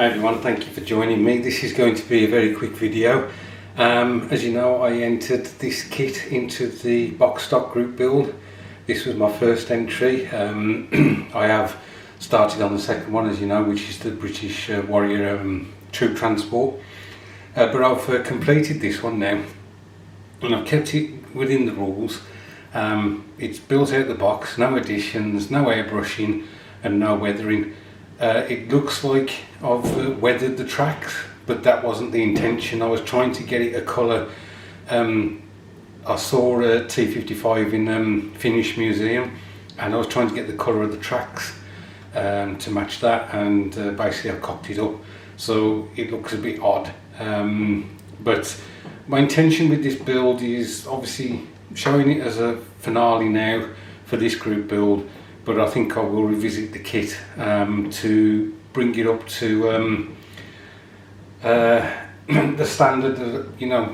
Hi everyone, thank you for joining me. This is going to be a very quick video. As you know, I entered this kit into the box stock group build. This was my first entry. I have started on the second one, as you know, which is the British Warrior troop transport. But I've completed this one now, and I've kept it within the rules. It's built out the box, no additions, no airbrushing and no weathering. It looks like I've weathered the tracks, but that wasn't the intention. I was trying to get it a colour. I saw a T55 in Finnish museum, and I was trying to get the colour of the tracks to match that, and basically I cocked it up so it looks a bit odd. But my intention with this build is obviously showing it as a finale now for this group build, but I think I will revisit the kit to bring it up to the standard that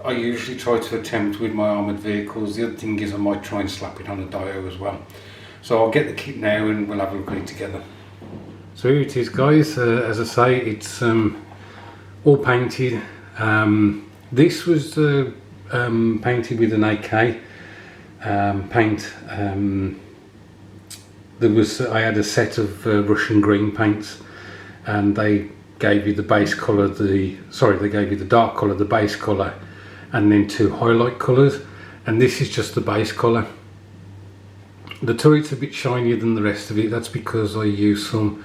I usually try to attempt with my armoured vehicles. The other thing is I might try and slap it on a dio as well. So I'll get the kit now and we'll have a look at it together. So here it is, guys. As I say, it's all painted. This was painted with an AK paint. I had a set of Russian green paints, and they gave you the base colour, they gave you the dark colour, the base colour, and then two highlight colours, and this is just the base colour. The turret's a bit shinier than the rest of it. That's because I used some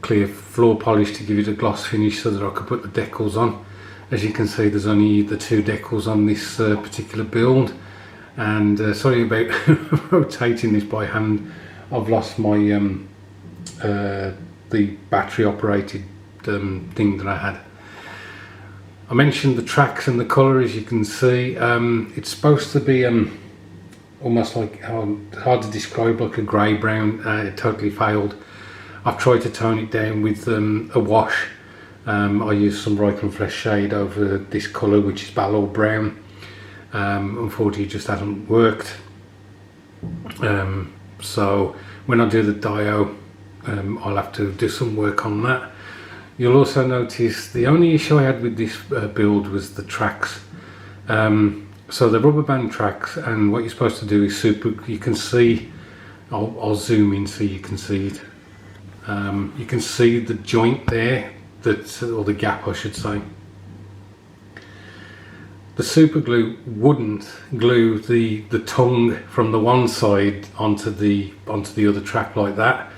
clear floor polish to give it a gloss finish so that I could put the decals on. As you can see, there's only the two decals on this particular build, and sorry about rotating this by hand. I've lost my the battery operated thing that I had. I mentioned the tracks and the colour. As you can see, it's supposed to be almost like, hard to describe, like a grey brown. It totally failed. I've tried to tone it down with a wash. I used some Ryken Fresh shade over this colour, which is Ballor brown. Unfortunately it just hasn't worked. So when I do the dio, I'll have to do some work on that. You'll also notice the only issue I had with this build was the tracks. So the rubber band tracks, and what you're supposed to do is you can see, I'll zoom in so you can see it. You can see the joint there, or the gap I should say. The super glue wouldn't glue the tongue from the one side onto the other track like that.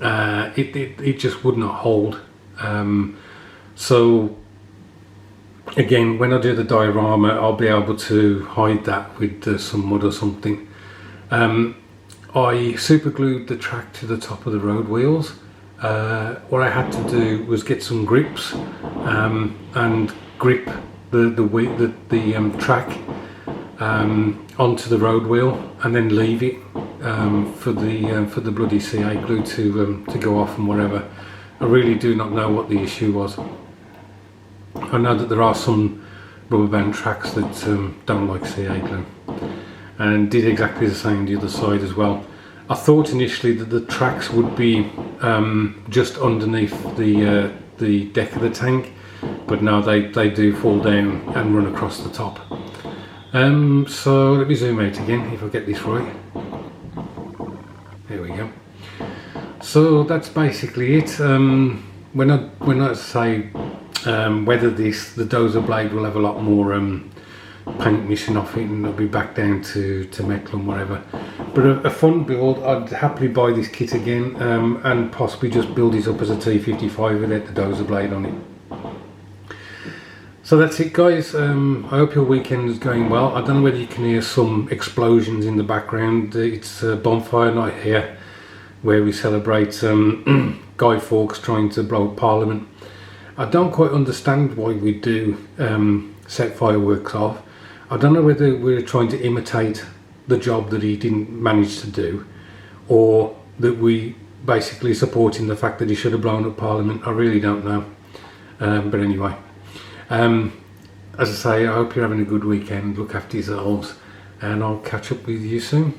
It just would not hold. So again, when I do the diorama, I'll be able to hide that with some mud or something. I super glued the track to the top of the road wheels. What I had to do was get some grips and grip the track onto the road wheel, and then leave it for the bloody CA glue to go off and whatever. I really do not know what the issue was. I know that there are some rubber band tracks that don't like CA glue, and did exactly the same the other side as well. I thought initially that the tracks would be just underneath the deck of the tank, but no, they do fall down and run across the top. So let me zoom out again if I get this right. There we go. So that's basically it. When I say whether the dozer blade will have a lot more paint missing off it, and it'll be back down to metal and whatever. But a fun build. I'd happily buy this kit again, and possibly just build it up as a T55 without the dozer blade on it. So that's it, guys. I hope your weekend is going well. I don't know whether you can hear some explosions in the background. It's bonfire night here, where we celebrate Guy Fawkes trying to blow up Parliament. I don't quite understand why we do set fireworks off. I don't know whether we're trying to imitate the job that he didn't manage to do, or that we basically supporting the fact that he should have blown up Parliament. I really don't know. But anyway. As I say, I hope you're having a good weekend. Look after yourselves, and I'll catch up with you soon.